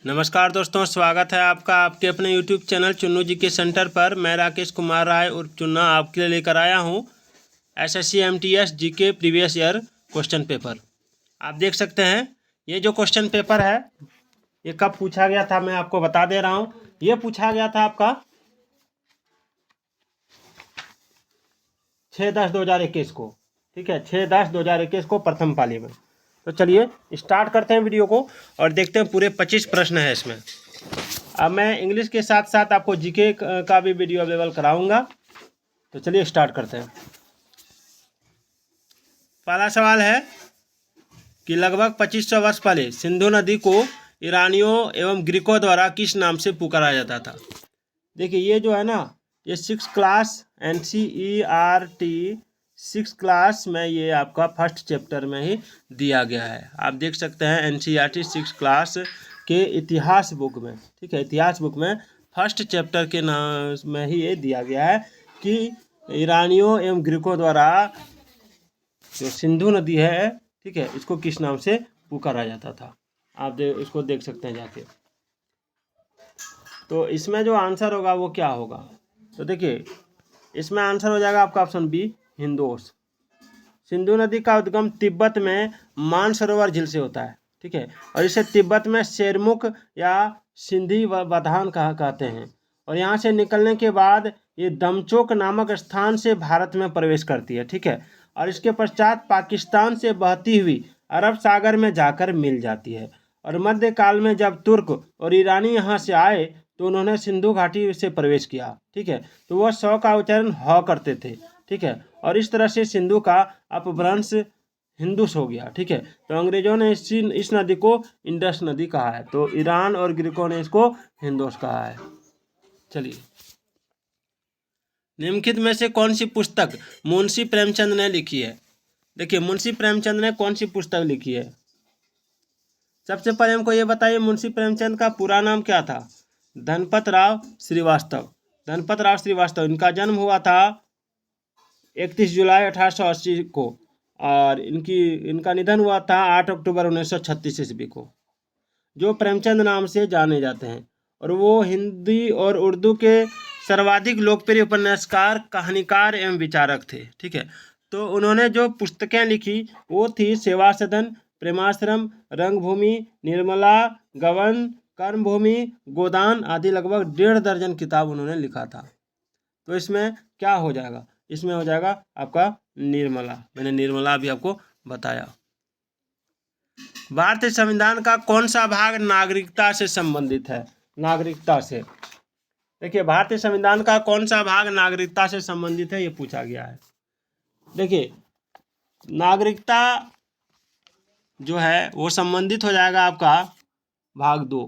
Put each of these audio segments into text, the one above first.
नमस्कार दोस्तों, स्वागत है आपका आपके अपने यूट्यूब चैनल चुन्नू जी के सेंटर पर। मैं राकेश कुमार राय उर्फ चुन्ना आपके लिए लेकर आया हूँ SSC MTS GK previous year question paper. आप देख सकते हैं ये जो क्वेश्चन पेपर है ये कब पूछा गया था, मैं आपको बता दे रहा हूँ। ये पूछा गया था आपका 6/10/2021 को, ठीक है, 6/10/2021 को प्रथम पाली में। तो चलिए स्टार्ट करते हैं वीडियो को और देखते हैं। पूरे 25 प्रश्न है इसमें। अब मैं इंग्लिश के साथ साथ आपको जीके का भी वीडियो अवेलेबल कराऊंगा। तो चलिए स्टार्ट करते हैं। पहला सवाल है कि लगभग 2500 वर्ष पहले सिंधु नदी को ईरानियों एवं ग्रीकों द्वारा किस नाम से पुकारा जाता था। देखिए ये जो है ना, ये 6 क्लास NCERT 6 क्लास में ये आपका फर्स्ट चैप्टर में ही दिया गया है। आप देख सकते हैं NCERT 6 क्लास के इतिहास बुक में, ठीक है, इतिहास बुक में फर्स्ट चैप्टर के नाम में ही ये दिया गया है कि ईरानियों एवं ग्रीकों द्वारा जो सिंधु नदी है, ठीक है, इसको किस नाम से पुकारा जाता था। आप इसको देख सकते हैं जाके। तो इसमें जो आंसर होगा वो क्या होगा, तो देखिए इसमें आंसर हो जाएगा आपका ऑप्शन बी, हिंदोश। सिंधु नदी का उद्गम तिब्बत में मानसरोवर झील से होता है, ठीक है, और इसे तिब्बत में शेरमुख या सिंधी वधान कहते हैं। और यहाँ से निकलने के बाद ये दमचोक नामक स्थान से भारत में प्रवेश करती है, ठीक है, और इसके पश्चात पाकिस्तान से बहती हुई अरब सागर में जाकर मिल जाती है। और मध्यकाल में जब तुर्क और ईरानी यहाँ से आए तो उन्होंने सिंधु घाटी से प्रवेश किया, ठीक है, तो वह सौ का उच्चारण ह करते थे, ठीक है, और इस तरह से सिंधु का अपभ्रंश हिंदुस हो गया, ठीक है। तो अंग्रेजों ने इस नदी को इंडस नदी कहा है, तो ईरान और ग्रीकों ने इसको हिंदोस कहा है। चलिए, निम्नलिखित में से कौन सी पुस्तक मुंशी प्रेमचंद ने लिखी है। देखिए मुंशी प्रेमचंद ने कौन सी पुस्तक लिखी है। सबसे पहले हमको ये बताइए मुंशी प्रेमचंद का पूरा नाम क्या था। धनपत राव श्रीवास्तव। धनपत राव श्रीवास्तव, इनका जन्म हुआ था 31 जुलाई 1880 को और इनका निधन हुआ था 8 अक्टूबर 1936 ईस्वी को। जो प्रेमचंद नाम से जाने जाते हैं और वो हिंदी और उर्दू के सर्वाधिक लोकप्रिय उपन्यासकार, कहानीकार एवं विचारक थे, ठीक है। तो उन्होंने जो पुस्तकें लिखी वो थी सेवा सदन, प्रेमाश्रम, रंगभूमि, निर्मला, गबन, कर्मभूमि, गोदान आदि। लगभग 1.5 दर्जन किताब उन्होंने लिखा था। तो इसमें क्या हो जाएगा, इसमें हो जाएगा आपका निर्मला। मैंने निर्मला भी आपको बताया। भारतीय संविधान का कौन सा भाग नागरिकता से संबंधित है। नागरिकता से, देखिए भारतीय संविधान का कौन सा भाग नागरिकता से संबंधित है, ये पूछा गया है। देखिए नागरिकता जो है वो संबंधित हो जाएगा आपका भाग 2।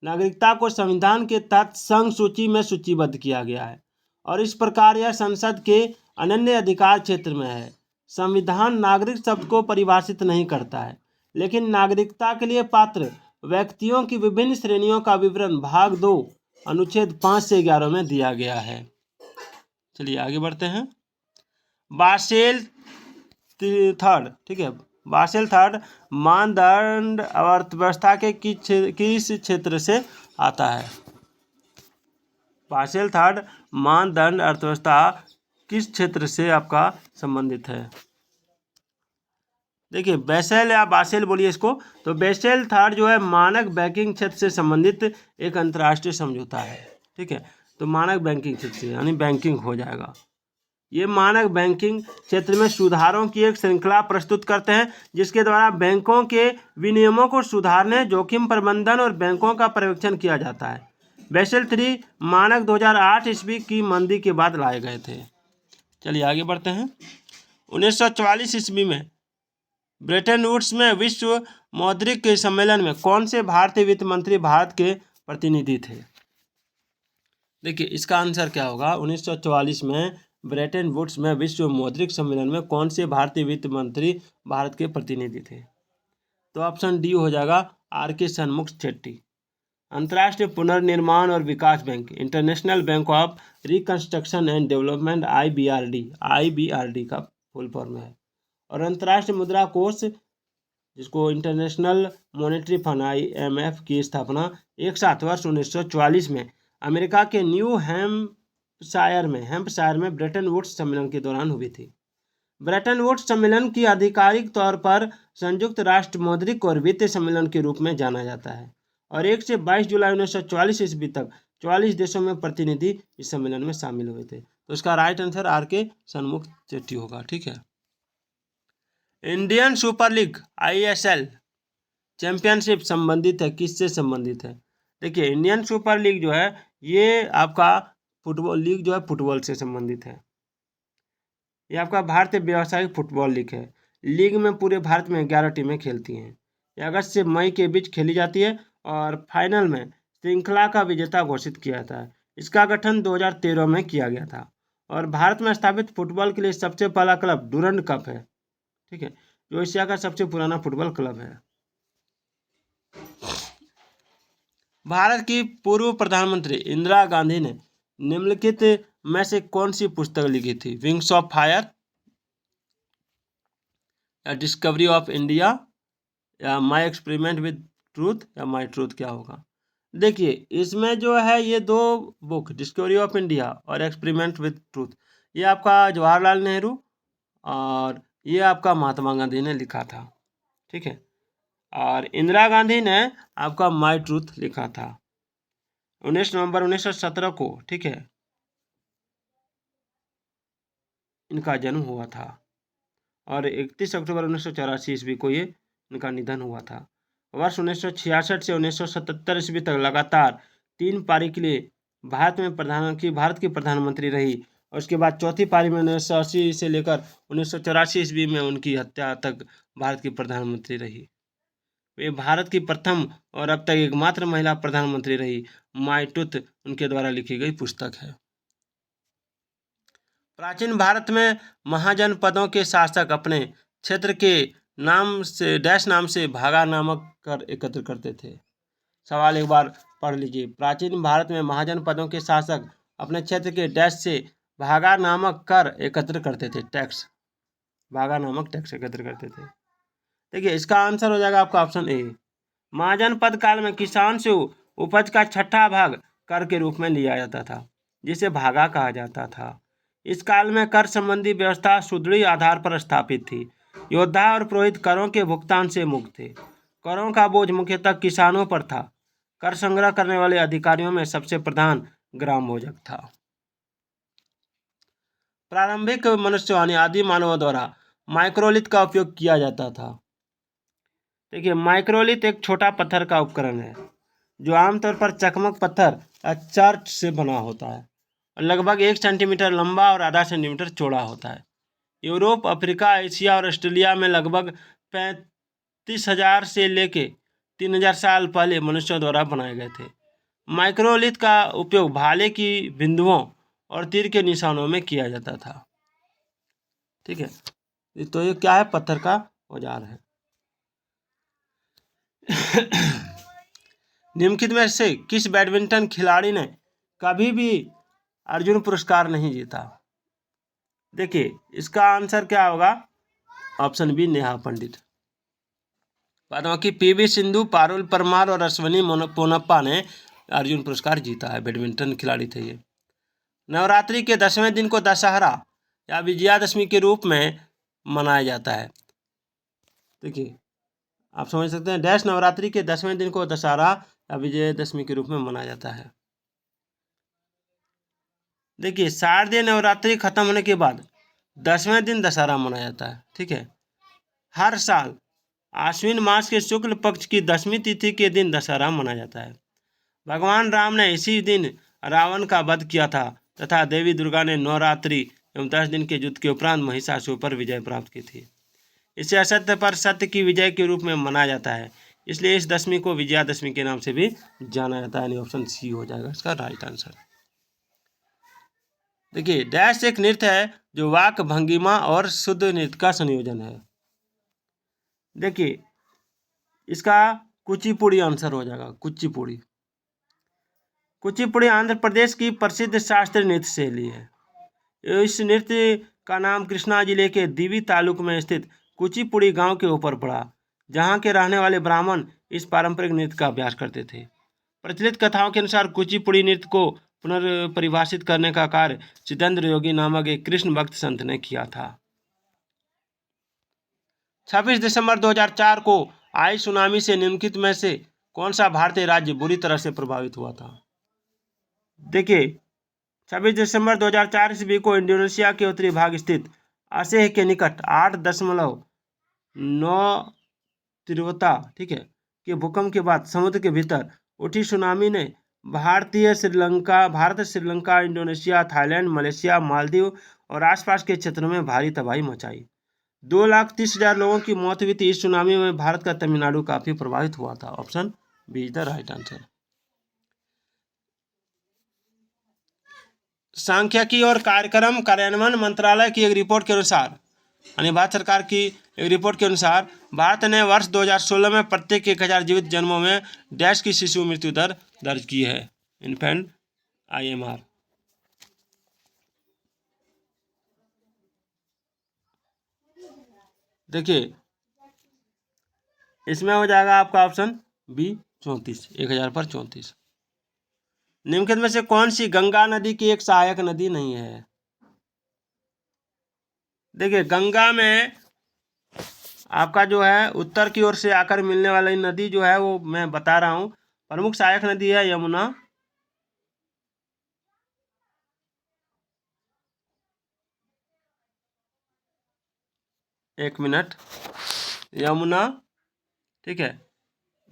नागरिकता को संविधान के तहत संघ सूची में सूचीबद्ध किया गया है और इस प्रकार यह संसद के अनन्य अधिकार क्षेत्र में है। संविधान नागरिक शब्द को परिभाषित नहीं करता है, लेकिन नागरिकता के लिए पात्र व्यक्तियों की विभिन्न श्रेणियों का विवरण भाग 2 अनुच्छेद 5 से 11 में दिया गया है। चलिए आगे बढ़ते हैं। बासेल थर्ड, ठीक है, बासेल थर्ड मानदंड अर्थव्यवस्था के किस क्षेत्र से आता है। बासेल थर्ड मानदंड अर्थव्यवस्था किस क्षेत्र से आपका संबंधित है। देखिए बेसेल या बासेल बोलिए इसको। तो बेसेल थर्ड जो है मानक बैंकिंग क्षेत्र से संबंधित एक अंतर्राष्ट्रीय समझौता है, ठीक है। तो मानक बैंकिंग क्षेत्र से यानी बैंकिंग हो जाएगा। ये मानक बैंकिंग क्षेत्र में सुधारों की एक श्रृंखला प्रस्तुत करते हैं जिसके द्वारा बैंकों के विनियमों को सुधारने, जोखिम प्रबंधन और बैंकों का पर्यवेक्षण किया जाता है। बेसेल 3 मानक 2008 ईस्वी की मंदी के बाद लाए गए थे। चलिए आगे बढ़ते हैं। 1944 ईस्वी में ब्रेटन वुड्स में विश्व मौद्रिक सम्मेलन में कौन से भारतीय वित्त मंत्री भारत के प्रतिनिधि थे। देखिए इसका आंसर क्या होगा। 1944 में ब्रेटन वुड्स में विश्व मौद्रिक सम्मेलन में कौन से भारतीय वित्त मंत्री भारत के प्रतिनिधि थे। तो ऑप्शन डी हो जाएगा RK षणमुख शेट्टी। अंतर्राष्ट्रीय पुनर्निर्माण और विकास bank, international bank of reconstruction and development, IBRD का फुल फॉर्म है। और अंतर्राष्ट्रीय मुद्रा कोष जिसको इंटरनेशनल मॉनेटरी फंड IMF की स्थापना एक साथ वर्ष 1944 में अमेरिका के न्यू हैम्पशायर में ब्रेटन वुड्स सम्मेलन के दौरान हुई थी। ब्रेटन वुड्स सम्मेलन की आधिकारिक तौर पर संयुक्त राष्ट्र मौद्रिक और वित्तीय सम्मेलन के रूप में जाना जाता है और 1 से 22 जुलाई 1944 ईस्वी तक 44 देशों में प्रतिनिधि इस सम्मेलन में शामिल हुए थे। तो इसका राइट आंसर RK सन्मुख चेट्टी होगा। ठीक है। Indian super league ISL championship संबंधित है, किससे संबंधित है? देखिए, इंडियन सुपर लीग जो है ये आपका फुटबॉल लीग जो है फुटबॉल से संबंधित है। ये आपका भारतीय व्यावसायिक फुटबॉल लीग है। लीग में पूरे भारत में 11 टीमें खेलती हैं। ये अगस्त से मई के बीच खेली जाती है और फाइनल में श्रृंखला का विजेता घोषित किया जाता है। इसका गठन 2013 में किया गया था और भारत में स्थापित फुटबॉल के लिए सबसे पहला क्लब डूरंड कप है। ठीक है, जो एशिया का सबसे पुराना फुटबॉल क्लब है। भारत की पूर्व प्रधानमंत्री इंदिरा गांधी ने निम्नलिखित में से कौन सी पुस्तक लिखी थी? विंग्स ऑफ फायर या डिस्कवरी ऑफ इंडिया या माई एक्सपेरिमेंट विद ट्रूथ या माई ट्रूथ, क्या होगा? देखिए, इसमें जो है ये दो बुक, डिस्कवरी ऑफ इंडिया और एक्सपेरिमेंट विद ट्रूथ, ये आपका जवाहरलाल नेहरू और ये आपका महात्मा गांधी ने लिखा था। ठीक है, और इंदिरा गांधी ने आपका माई ट्रूथ लिखा था 19 नवंबर 1917 को। ठीक है, इनका जन्म हुआ था और 31 अक्टूबर 1984 ईस्वी को ये इनका निधन हुआ था। वर्ष 1966 से 1977 ईस्वी तक लगातार 3 पारी के लिए भारत की प्रधानमंत्री रही और उसके बाद चौथी पारी में 1980 से लेकर 1984 ईस्वी में उनकी हत्या तक भारत की प्रधानमंत्री रही। वे भारत की प्रथम और अब तक एकमात्र महिला प्रधानमंत्री रही। माई ट्रूथ उनके द्वारा लिखी गई पुस्तक है। प्राचीन भारत में महाजनपदों के शासक अपने क्षेत्र के नाम से डैश नाम से भागा नामक कर एकत्र करते थे। सवाल एक बार पढ़ लीजिए। प्राचीन भारत में महाजनपदों के शासक अपने क्षेत्र के डैश से भागा नामक कर एकत्र करते थे। टैक्स, भागा नामक टैक्स एकत्र करते थे। देखिए, इसका आंसर हो जाएगा आपका ऑप्शन ए। महाजनपद काल में किसान से उपज का छठा भाग कर के रूप में लिया जाता था, जिसे भागा कहा जाता था। इस काल में कर संबंधी व्यवस्था सुदृढ़ आधार पर स्थापित थी। योद्धा और पुरोहित करों के भुगतान से मुक्त थे। करों का बोझ मुख्यतः किसानों पर था। कर संग्रह करने वाले अधिकारियों में सबसे प्रधान ग्राम भोजक था। प्रारंभिक मनुष्यों यानी आदि मानवों द्वारा माइक्रोलिथ का उपयोग किया जाता था। देखिए, माइक्रोलिथ एक छोटा पत्थर का उपकरण है जो आमतौर पर चकमक पत्थर या चार्ट से बना होता है और लगभग 1 सेंटीमीटर लंबा और आधा सेंटीमीटर चौड़ा होता है। यूरोप, अफ्रीका, एशिया और ऑस्ट्रेलिया में लगभग 35,000 से लेके 3,000 साल पहले मनुष्यों द्वारा बनाए गए थे। माइक्रोलिथ का उपयोग भाले की बिंदुओं और तीर के निशानों में किया जाता था। ठीक है, तो ये क्या है? पत्थर का औजार है। निम्नलिखित में से किस बैडमिंटन खिलाड़ी ने कभी भी अर्जुन पुरस्कार नहीं जीता? देखिए, इसका आंसर क्या होगा? ऑप्शन बी, नेहा पंडित। बाद बाकी PV सिंधु, पारुल परमार और अश्विनी पोनप्पा ने अर्जुन पुरस्कार जीता है। बैडमिंटन खिलाड़ी थे ये। नवरात्रि के 10वें दिन को दशहरा या विजयादशमी के रूप में मनाया जाता है। देखिए, आप समझ सकते हैं, डैश नवरात्रि के 10वें दिन को दशहरा या विजयदशमी के रूप में मनाया जाता है। देखिए, शारदीय नवरात्रि खत्म होने के बाद 10वें दिन दशहरा मनाया जाता है। ठीक है, हर साल आश्विन मास के शुक्ल पक्ष की 10वीं तिथि के दिन दशहरा मनाया जाता है। भगवान राम ने इसी दिन रावण का वध किया था तथा देवी दुर्गा ने नवरात्रि एवं 10 दिन के युद्ध के उपरांत महिषासुर पर विजय प्राप्त की थी। इसे असत्य पर सत्य की विजय के रूप में मनाया जाता है, इसलिए इस दशमी को विजयादशमी के नाम से भी जाना जाता है। यानी ऑप्शन सी हो जाएगा इसका राइट आंसर। देखिए, डैश एक नृत्य है जो वाक, भंगिमा और शुद्ध नृत्य का संयोजन है। देखिए, इसका कुचिपुड़ी आंसर हो जाएगा। कुचिपुड़ी आंध्र प्रदेश की प्रसिद्ध शास्त्रीय नृत्य शैली है। इस नृत्य का नाम कृष्णा जिले के दिवी तालुक में स्थित कुचिपुड़ी गांव के ऊपर पड़ा, जहाँ के रहने वाले ब्राह्मण इस पारंपरिक नृत्य का अभ्यास करते थे। प्रचलित कथाओं के अनुसार कुचिपुड़ी नृत्य को पुनर्परिभाषित करने का कार्य सिद्धेंद्र योगी नामक एक कृष्ण भक्त संत ने किया था। 26 दिसंबर 2004 को आई सुनामी से निम्नलिखित में से कौन सा भारतीय राज्य बुरी तरह से प्रभावित हुआ था? देखिए 26 दिसंबर 2004 ईस्वी को इंडोनेशिया के उत्तरी भाग स्थित असेह के निकट 8.9 तीव्रता, ठीक है, के भूकंप के बाद समुद्र के भीतर उठी सुनामी ने Bharat, Sri Lanka, Indonesia, Thailand, Malaysia, Maldives और आसपास के क्षेत्रों में भारी तबाही मचाई। 2,30,000 लोगों की मौत हुई थी। इस सुनामी में भारत का तमिलनाडु काफी प्रभावित हुआ था। Option B is the right answer. सांख्यिकी और कार्यक्रम कार्यान्वयन मंत्रालय की एक रिपोर्ट के अनुसार, यानी भारत सरकार की एक रिपोर्ट के अनुसार, भारत ने वर्ष 2016 में प्रत्येक 1,000 जीवित जन्मों में डैश की शिशु मृत्यु दर दर्ज की है। Infant IMR। देखिए इसमें हो जाएगा आपका ऑप्शन बी 34, 1,000 पर 34। निम्नलिखित में से कौन सी गंगा नदी की एक सहायक नदी नहीं है? देखिए गंगा में आपका जो है उत्तर की ओर से आकर मिलने वाली नदी जो है वो मैं बता रहा हूँ। प्रमुख सहायक नदी है यमुना, एक मिनट, यमुना, ठीक है,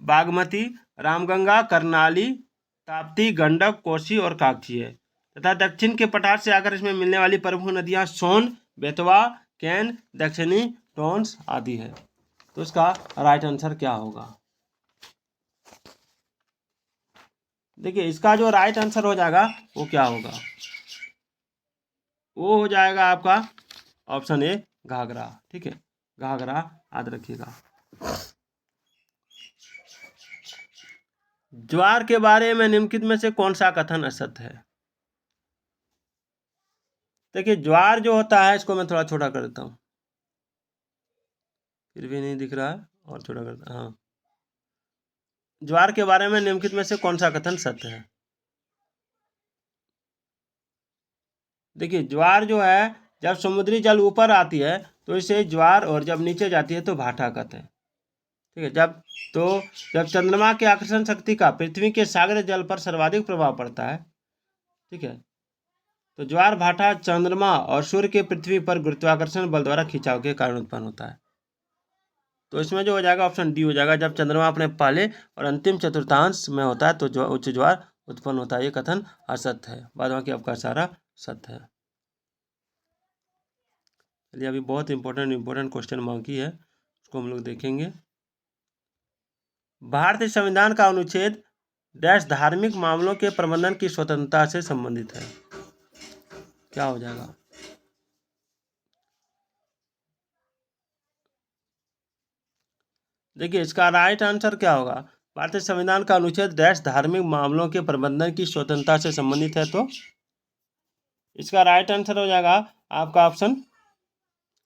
बागमती, रामगंगा, करनाली, ताप्ती, गंडक, कोसी और कागजी है। तथा दक्षिण के पठार से आकर इसमें मिलने वाली प्रमुख नदियां सोन, बेतवा, कैन, दक्षिणी टोंस आदि है। तो इसका राइट आंसर क्या होगा? देखिए इसका जो राइट आंसर हो जाएगा वो क्या होगा? वो हो जाएगा आपका ऑप्शन ए घाघरा, ठीक है, घाघरा याद रखिएगा। ज्वार के बारे में निम्नलिखित में से कौन सा कथन असत्य है? देखिए ज्वार जो होता है, इसको मैं थोड़ा छोटा कर देता हूँ, फिर भी नहीं दिख रहा है, और छोटा करता, हाँ। ज्वार के बारे में निम्नलिखित में से कौन सा कथन सत्य है? देखिए ज्वार जो है जब समुद्री जल ऊपर आती है तो इसे ज्वार, और जब नीचे जाती है तो भाटा कहते हैं, ठीक है। जब चंद्रमा के आकर्षण शक्ति का पृथ्वी के सागरीय जल पर सर्वाधिक प्रभाव पड़ता है, ठीक है, तो ज्वार भाटा चंद्रमा और सूर्य के पृथ्वी पर गुरुत्वाकर्षण बल द्वारा खिंचाव के कारण उत्पन्न होता है। तो इसमें जो हो जाएगा ऑप्शन डी हो जाएगा। जब चंद्रमा अपने पहले और अंतिम चतुर्थांश में होता है तो जो उच्च ज्वार उत्पन्न होता है। ये कथन असत्य है, बाद बाकी आपका सारा सत्य है। चलिए अभी बहुत इंपॉर्टेंट क्वेश्चन बाकी है, उसको हम लोग देखेंगे। भारतीय संविधान का अनुच्छेद डैश धार्मिक मामलों के प्रबंधन की स्वतंत्रता से संबंधित है। क्या हो जाएगा? देखिए इसका राइट आंसर क्या होगा? भारतीय संविधान का अनुच्छेद डैश धार्मिक मामलों के प्रबंधन की स्वतंत्रता से संबंधित है, तो इसका राइट आंसर हो जाएगा आपका ऑप्शन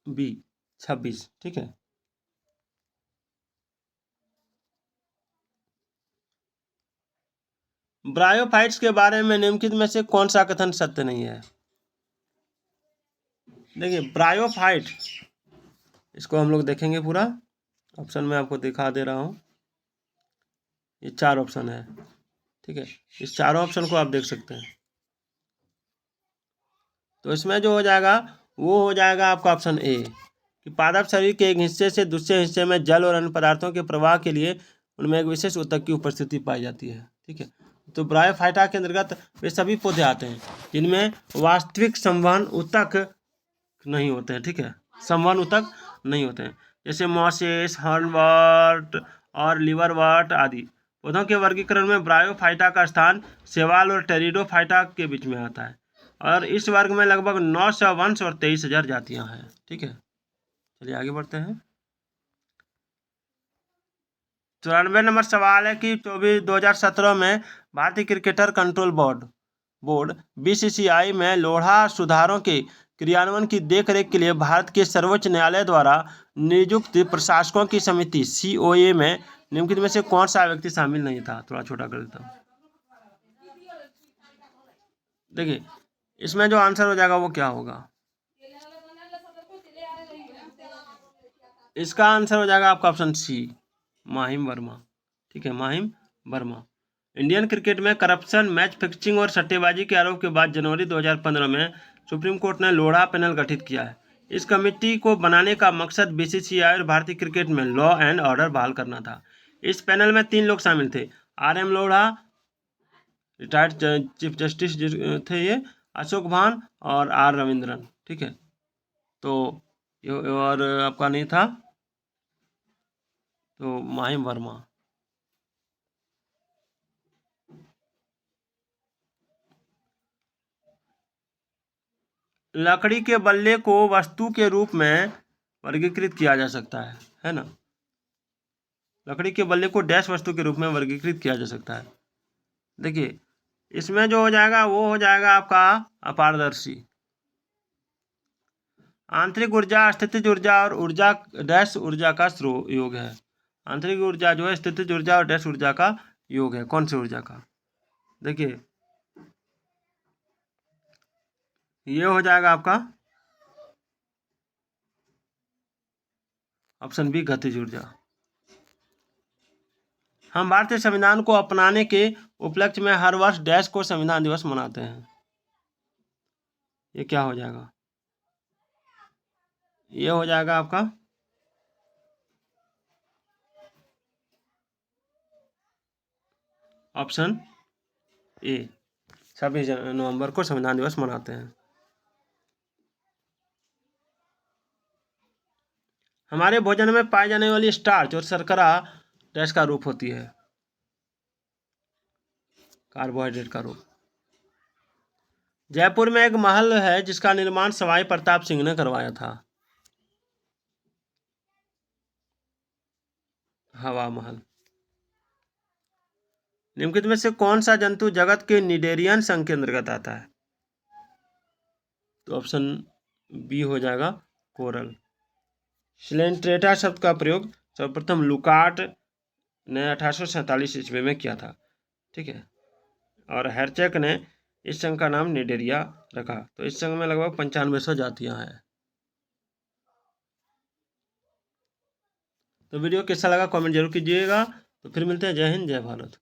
बी 26, ठीक है। ब्रायोफाइट्स के बारे में निम्नलिखित में से कौन सा कथन सत्य नहीं है? देखिए ब्रायोफाइट, इसको हम लोग देखेंगे पूरा। ऑप्शन में आपको दिखा दे रहा हूँ, ये 4 ऑप्शन है, ठीक है। इस चारों ऑप्शन को आप देख सकते हैं। तो इसमें जो हो जाएगा वो हो जाएगा आपका ऑप्शन ए, कि पादप शरीर के एक हिस्से से दूसरे हिस्से में जल और अन्य पदार्थों के प्रवाह के लिए उनमें एक विशेष ऊतक की उपस्थिति पाई जाती है, ठीक है। तो ब्रायोफाइटा के अंतर्गत वे सभी पौधे आते हैं जिनमें वास्तविक संवहन ऊतक नहीं होते हैं, ठीक है, संवहन ऊतक नहीं होते हैं, जैसे मॉसेस, हर्नवर्ट और लिवरवर्ट आदि। पौधों के वर्गीकरण में ब्रायोफाइटा का स्थान शैवाल और टेरिडोफाइटा के बीच में आता है, और इस वर्ग में लगभग 900 वंश और 23,000 जातियां हैं, ठीक है। चलिए आगे बढ़ते हैं। 94 नंबर सवाल है कि 2017 में भारतीय क्रिकेटर कंट्रोल बोर्ड BCCI में लोढ़ा सुधारों के क्रियान्वयन की देखरेख के लिए भारत के सर्वोच्च न्यायालय द्वारा नियुक्त प्रशासकों की समिति COA में निम्नलिखित में से कौन सा व्यक्ति शामिल नहीं था? थोड़ा छोटा कर देता हूँ। देखिए इसमें जो आंसर हो जाएगा वो क्या होगा? इसका आंसर हो जाएगा आपका ऑप्शन C, माहिम वर्मा। ठीक है, माहिम वर्मा। इंडियन क्रिकेट में करप्शन, मैच फिक्सिंग और सट्टेबाजी के आरोप के बाद जनवरी 2015 में सुप्रीम कोर्ट ने लोढ़ा पैनल गठित किया है। इस कमेटी को बनाने का मकसद BCCI और भारतीय क्रिकेट में लॉ एंड ऑर्डर बहाल करना था। इस पैनल में 3 लोग शामिल थे। RM Lodha, retired chief justice थे ये, अशोक भान और R रविंद्रन। ठीक है, तो और आपका नहीं था तो माहिम वर्मा। लकड़ी के बल्ले को वस्तु के रूप में वर्गीकृत किया जा सकता है ना? लकड़ी के बल्ले को डैश वस्तु के रूप में वर्गीकृत किया जा सकता है। देखिए इसमें जो हो जाएगा वो हो जाएगा आपका अपारदर्शी। आंतरिक ऊर्जा, स्थितिज ऊर्जा और ऊर्जा डैश ऊर्जा का योग है। आंतरिक ऊर्जा जो है स्थितिज ऊर्जा और डैश ऊर्जा का योग है। कौन सी ऊर्जा का? देखिए ये हो जाएगा आपका ऑप्शन बी, गतिज ऊर्जा। हम भारतीय संविधान को अपनाने के उपलक्ष्य में हर वर्ष डैश को संविधान दिवस मनाते हैं। ये क्या हो जाएगा? ये हो जाएगा आपका ऑप्शन ए, 26 नवंबर को संविधान दिवस मनाते हैं। हमारे भोजन में पाई जाने वाली स्टार्च और शर्करा डैश का रूप होती है? कार्बोहाइड्रेट का रूप। जयपुर में एक महल है जिसका निर्माण सवाई प्रताप सिंह ने करवाया था। हवा महल। निम्नलिखित में से कौन सा जंतु जगत के निडेरियन संघ के अंतर्गत आता है? तो ऑप्शन बी हो जाएगा कोरल। स्लेंट्रेटा शब्द का प्रयोग सर्वप्रथम लुकाट ने 1847 ईस्वी में किया था। ठीक है, और हेरचेक ने इस संघ का नाम निडेरिया रखा। तो इस संघ में लगभग 9500 जातियां हैं। तो वीडियो कैसा लगा कमेंट जरूर कीजिएगा। तो फिर मिलते हैं। जय हिंद, जय भारत।